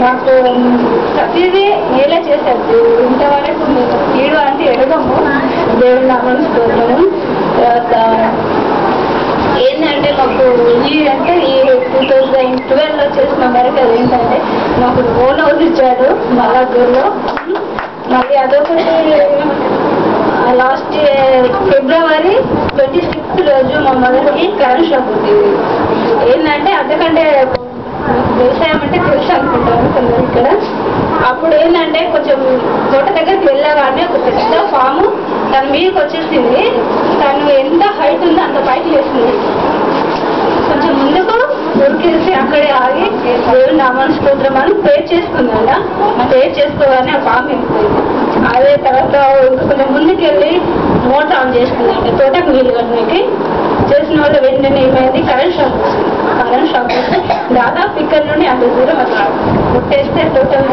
నాకు ప్రతిదీ నేలే చేశారు ఇంతవరకు కీడు అంటే ఎడగము దేవుని నామని స్తోత్రము. తర్వాత ఏంటంటే మాకు ఈ 2012లో చేసిన వరకు అది ఏంటంటే మాకు ఓన్ హౌస్ ఇచ్చాడు మల్లాపూర్లో. మళ్ళీ అదొకటి లాస్ట్ ఫిబ్రవరి 26th రోజు మా మదర్కి కరెంట్ షాక్ ఉంటుంది. ఏంటంటే అంతకంటే వ్యవసాయం అంటే తెలుసు అనుకుంటాను కొందరు ఇక్కడ. అప్పుడు ఏంటంటే కొంచెం తోట దగ్గరికి వెళ్ళేవాడిని ఒక పెద్ద పాము తన మీదకి వచ్చేసింది. తను ఎంత హైట్ ఉందో అంత పైకి వేసింది. కొంచెం ముందుకు ఉరికేసి అక్కడే ఆగి దేవుని నామాన్ని స్తోత్రం అని ప్రేర్ చేసుకున్నాడ. ప్రేర్ చేసుకోగానే ఆ పాము వెళ్ళిపోయింది. అదే తర్వాత ఇంకా కొంచెం ముందుకు వెళ్ళి మోటార్ ఆన్ చేసుకుందంటే తోటకు నీళ్ళు కట్టడానికి చేసిన వాళ్ళు వెంటనే ఏమైంది కరెంట్ షాక్ వస్తుంది. కరెంట్ షాక్ వస్తే దాదాపు ఇక్కడ నుండి 50 దూరం అట్లా ముట్టేస్తే టోటల్